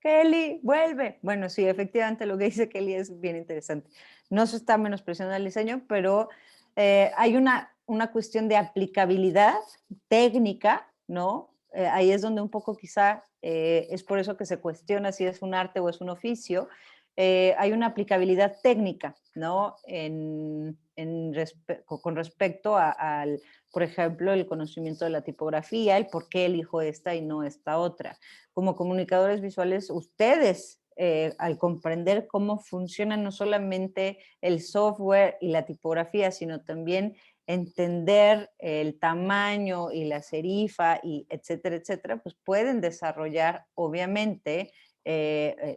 Kelly, vuelve. Bueno, sí, efectivamente lo que dice Kelly es bien interesante. No se está menospreciando el diseño, pero hay una cuestión de aplicabilidad técnica, ¿no? Ahí es donde un poco quizá es por eso que se cuestiona si es un arte o es un oficio. Hay una aplicabilidad técnica, ¿no? Con respecto al, por ejemplo, el conocimiento de la tipografía, el por qué elijo esta y no esta otra. Como comunicadores visuales, ustedes, al comprender cómo funciona no solamente el software y la tipografía, sino también entender el tamaño y la serifa, y etcétera, etcétera, pues pueden desarrollar, obviamente,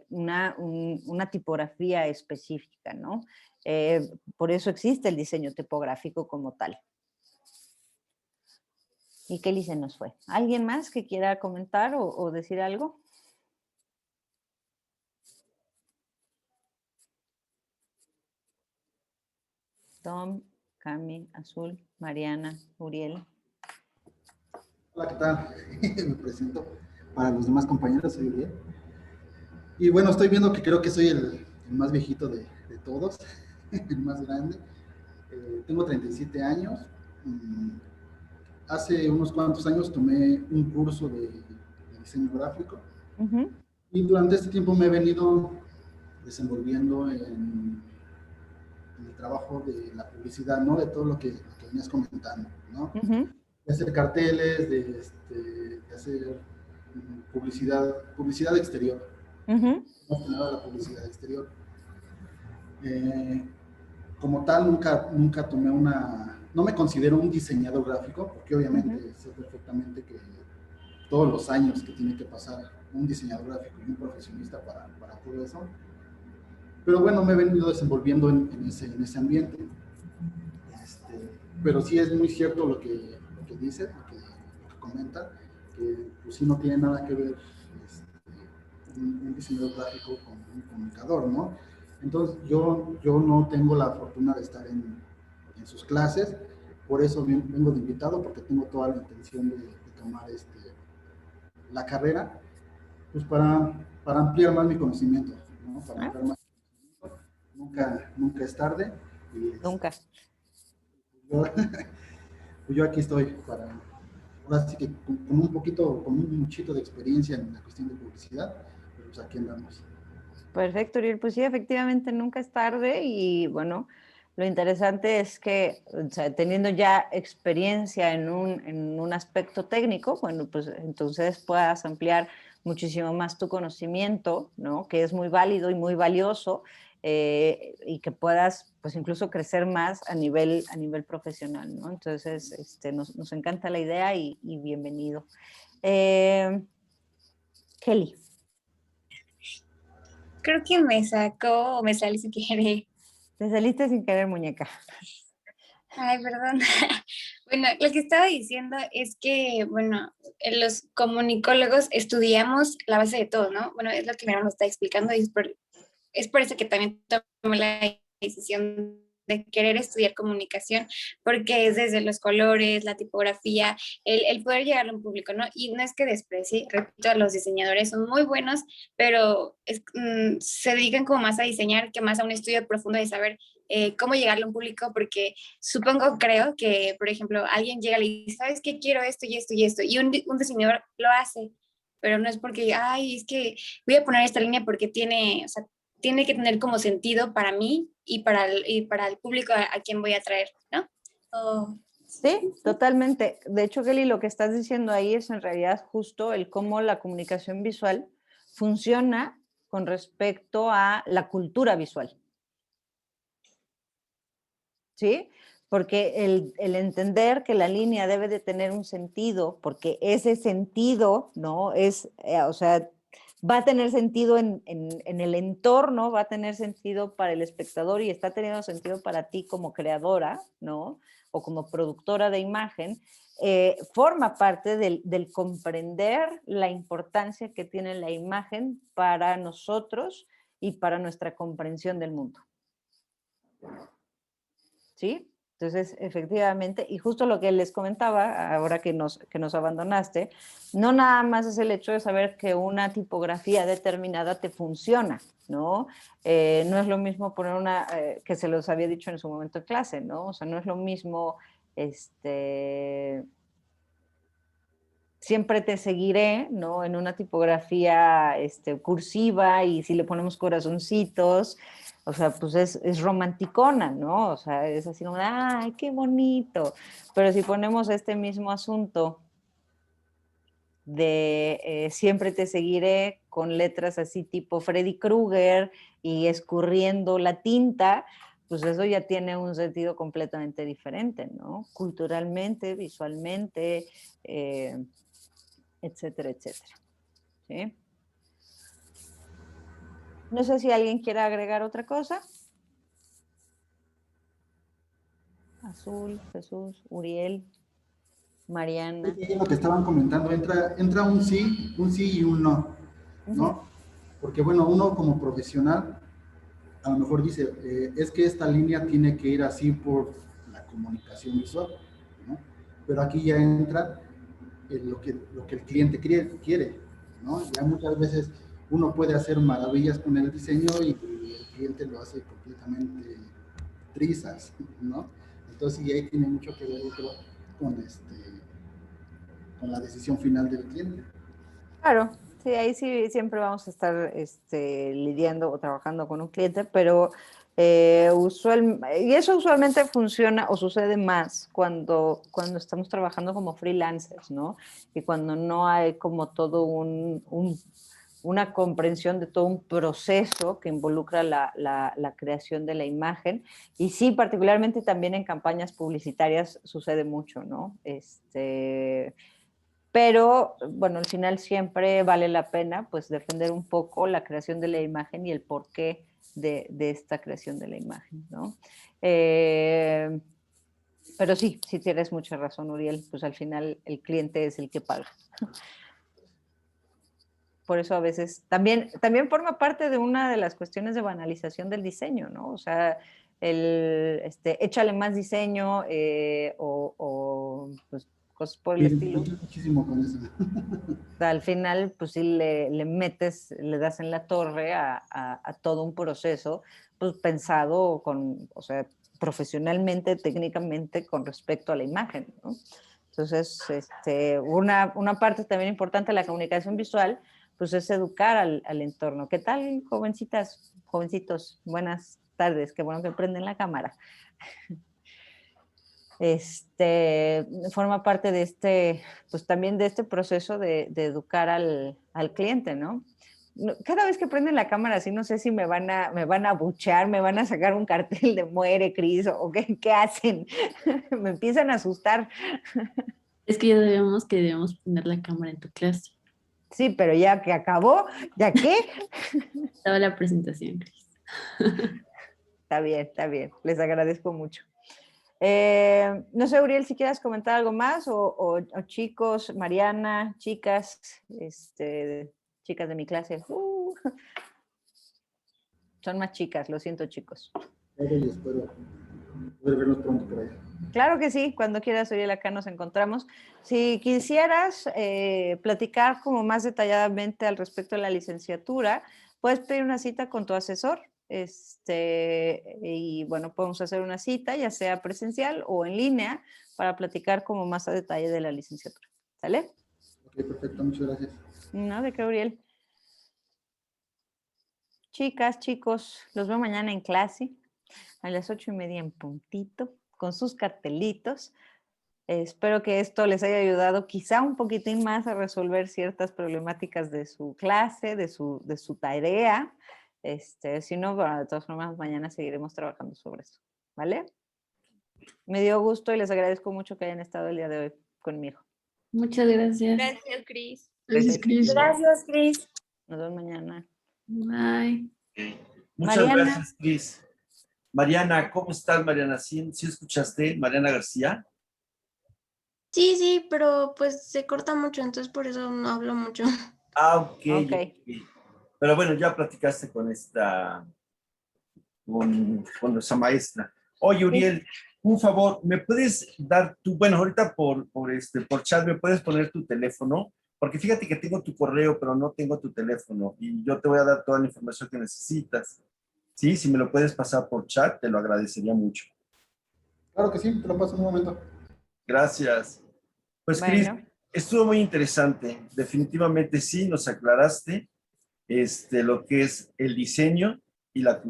una tipografía específica, ¿no? Por eso existe el diseño tipográfico como tal. ¿Y Kelly se nos fue? ¿Alguien más que quiera comentar o decir algo? Tom, Cami, Azul, Mariana, Uriel. Hola, ¿qué tal? Me presento. Para los demás compañeros, soy Uriel. Y bueno, estoy viendo que creo que soy el más viejito de todos, el más grande. Tengo 37 años. Hace unos cuantos años tomé un curso de diseño gráfico y durante este tiempo me he venido desenvolviendo en el trabajo de la publicidad, ¿no? De todo lo que venías comentando, ¿no? De hacer carteles, de hacer publicidad exterior. Más que nada la publicidad exterior. Como tal, nunca tomé no me considero un diseñador gráfico, porque obviamente sé perfectamente que todos los años que tiene que pasar un diseñador gráfico y un profesionista para todo eso. Pero bueno, me he venido desenvolviendo en ese ambiente. Pero sí es muy cierto lo que dice, lo que comenta, que pues sí no tiene nada que ver un diseñador gráfico con un comunicador, ¿no? Entonces yo no tengo la fortuna de estar en sus clases, por eso vengo de invitado, porque tengo toda la intención de tomar la carrera, pues para ampliar más mi conocimiento, ¿no? Para ampliar más nunca es tarde. Y nunca. Yo aquí estoy ahora sí que con un muchito de experiencia en la cuestión de publicidad, pero pues aquí andamos. Perfecto, Uriel. Pues sí, efectivamente nunca es tarde y bueno, lo interesante es que, o sea, teniendo ya experiencia en un aspecto técnico, bueno, pues entonces puedas ampliar muchísimo más tu conocimiento, ¿no? Que es muy válido y muy valioso, y que puedas, pues incluso crecer más a nivel profesional, ¿no? Entonces, nos encanta la idea y bienvenido. Kelly. Creo que me sacó o me salí sin querer. Te saliste sin querer, muñeca. Ay, perdón. Bueno, lo que estaba diciendo es que, bueno, los comunicólogos estudiamos la base de todo, ¿no? Bueno, es lo que mi hermano está explicando y es por eso que también tomé la decisión de querer estudiar comunicación, porque es desde los colores, la tipografía, el poder llegar a un público, ¿no? Y no es que desprecie, repito, los diseñadores son muy buenos, pero se dedican como más a diseñar que más a un estudio profundo de saber cómo llegarle a un público, porque creo que, por ejemplo, alguien llega y dice, ¿sabes qué? Quiero esto y esto y esto, y un diseñador lo hace, pero no es porque, ay, es que voy a poner esta línea porque tiene, o sea, tiene que tener como sentido para mí y para el público a quien voy a traer, ¿no? Sí, totalmente. De hecho, Kelly, lo que estás diciendo ahí es en realidad justo el cómo la comunicación visual funciona con respecto a la cultura visual. ¿Sí? Porque el entender que la línea debe de tener un sentido, porque ese sentido, ¿no? Es, o sea, va a tener sentido en el entorno, va a tener sentido para el espectador y está teniendo sentido para ti como creadora, ¿no? O como productora de imagen, forma parte del comprender la importancia que tiene la imagen para nosotros y para nuestra comprensión del mundo. ¿Sí? Entonces, efectivamente, y justo lo que les comentaba, ahora que nos abandonaste, no nada más es el hecho de saber que una tipografía determinada te funciona, ¿no? No es lo mismo poner una, que se los había dicho en su momento en clase, ¿no? O sea, no es lo mismo, siempre te seguiré, ¿no? En una tipografía cursiva y si le ponemos corazoncitos, o sea, pues es romanticona, ¿no? O sea, es así como, ¡ay, qué bonito! Pero si ponemos este mismo asunto de siempre te seguiré con letras así tipo Freddy Krueger y escurriendo la tinta, pues eso ya tiene un sentido completamente diferente, ¿no? Culturalmente, visualmente, etcétera, etcétera. ¿Sí? No sé si alguien quiere agregar otra cosa. Azul, Jesús, Uriel, Mariana. Es lo que estaban comentando, entra un sí y un no, ¿no? Porque bueno, uno como profesional a lo mejor dice, es que esta línea tiene que ir así por la comunicación visual, ¿no? Pero aquí ya entra lo que el cliente quiere, ¿no? Ya muchas veces uno puede hacer maravillas con el diseño y el cliente lo hace completamente trizas, ¿no? Entonces, y ahí tiene mucho que ver, yo creo, con la decisión final del cliente. Claro, sí, ahí sí siempre vamos a estar lidiando o trabajando con un cliente, pero y eso usualmente funciona o sucede más cuando estamos trabajando como freelancers, ¿no? Y cuando no hay como todo una comprensión de todo un proceso que involucra la creación de la imagen. Y sí, particularmente también en campañas publicitarias sucede mucho, ¿no? Pero, bueno, al final siempre vale la pena pues defender un poco la creación de la imagen y el porqué de esta creación de la imagen, ¿no? Pero sí tienes mucha razón, Uriel, pues al final el cliente es el que paga. Por eso a veces también forma parte de una de las cuestiones de banalización del diseño, ¿no? O sea, échale más diseño o pues, cosas por el estilo. Muchísimo con eso. O sea, al final, pues sí le metes, le das en la torre a todo un proceso, pues pensado o sea, profesionalmente, técnicamente, con respecto a la imagen, ¿no? Entonces, una parte también importante de la comunicación visual, pues es educar al entorno. ¿Qué tal, jovencitas, jovencitos? Buenas tardes, qué bueno que prenden la cámara. Forma parte de pues también de este proceso de educar al cliente, ¿no? Cada vez que prenden la cámara, así no sé si me van a abuchear, me van a sacar un cartel de muere, Cris, o qué hacen. Me empiezan a asustar. Es que ya debemos poner la cámara en tu clase. Sí, pero ya que acabó, ¿ya qué? Estaba la presentación, Cris. Está bien. Les agradezco mucho. No sé, Uriel, si quieras comentar algo más, o chicos, Mariana, chicas, chicas de mi clase. Son más chicas, lo siento, chicos. Espero poder verlos pronto por allá. Claro que sí, cuando quieras, Uriel, acá nos encontramos. Si quisieras platicar como más detalladamente al respecto de la licenciatura, puedes pedir una cita con tu asesor. Y bueno, podemos hacer una cita, ya sea presencial o en línea, para platicar como más a detalle de la licenciatura. ¿Sale? Ok, perfecto, muchas gracias. No, ¿de qué, Uriel? Chicas, chicos, los veo mañana en clase a las 8:30 en puntito, con sus cartelitos. Espero que esto les haya ayudado quizá un poquitín más a resolver ciertas problemáticas de su clase, de su tarea. Si no, bueno, de todas formas, mañana seguiremos trabajando sobre eso, ¿vale? Me dio gusto y les agradezco mucho que hayan estado el día de hoy conmigo. Muchas gracias. Gracias, Cris. Gracias, Cris. Gracias, Cris. Nos vemos mañana. Bye. Muchas Mariana. gracias, Cris. Mariana, ¿cómo estás, Mariana? ¿Sí escuchaste? Mariana García. Sí, pero pues se corta mucho, entonces por eso no hablo mucho. Ah, ok. Ok. Pero bueno, ya platicaste con nuestra maestra. Oye, Uriel, un favor, ¿me puedes dar bueno, ahorita por chat, ¿me puedes poner tu teléfono? Porque fíjate que tengo tu correo, pero no tengo tu teléfono y yo te voy a dar toda la información que necesitas. Sí, si me lo puedes pasar por chat, te lo agradecería mucho. Claro que sí, te lo paso en un momento. Gracias. Pues, Bueno. Cris, estuvo muy interesante. Definitivamente sí, nos aclaraste lo que es el diseño y la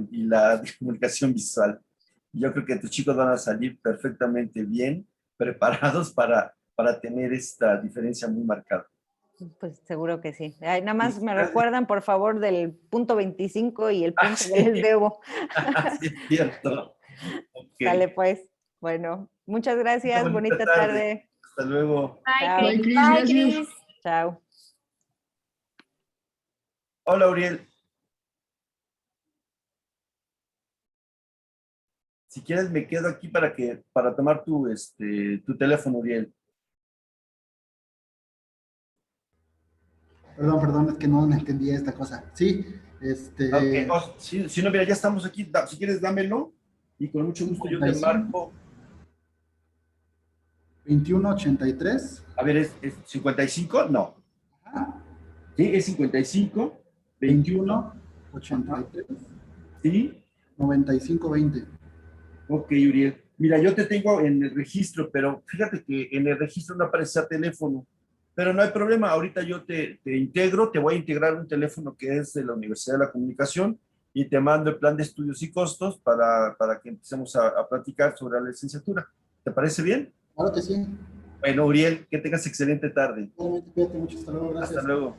comunicación visual. Yo creo que tus chicos van a salir perfectamente bien preparados para tener esta diferencia muy marcada. Pues seguro que sí. Ay, nada más me recuerdan, por favor, del punto 25 y el punto que les debo. Sí, es cierto. Okay. Dale, pues. Bueno, muchas gracias. Bonita tarde. Hasta luego. Bye, Cris. Bye, Gracias. Cris. Chao. Hola, Uriel. Si quieres, me quedo aquí para tomar tu teléfono, Uriel. Perdón, es que no entendía esta cosa. Sí, Okay. Si no, mira, ya estamos aquí. Si quieres, dámelo y con mucho gusto yo te marco. 2183. A ver, ¿es 55? No. Ajá. Sí, es 55 21 83 ¿Sí? 95 20. Ok, Uriel. Mira, yo te tengo en el registro, pero fíjate que en el registro no aparece teléfono. Pero no hay problema, ahorita yo te integro, te voy a integrar un teléfono que es de la Universidad de la Comunicación y te mando el plan de estudios y costos para que empecemos a platicar sobre la licenciatura. ¿Te parece bien? Claro que sí. Bueno, Uriel, que tengas excelente tarde. Cuídate mucho, hasta luego, gracias. Hasta luego.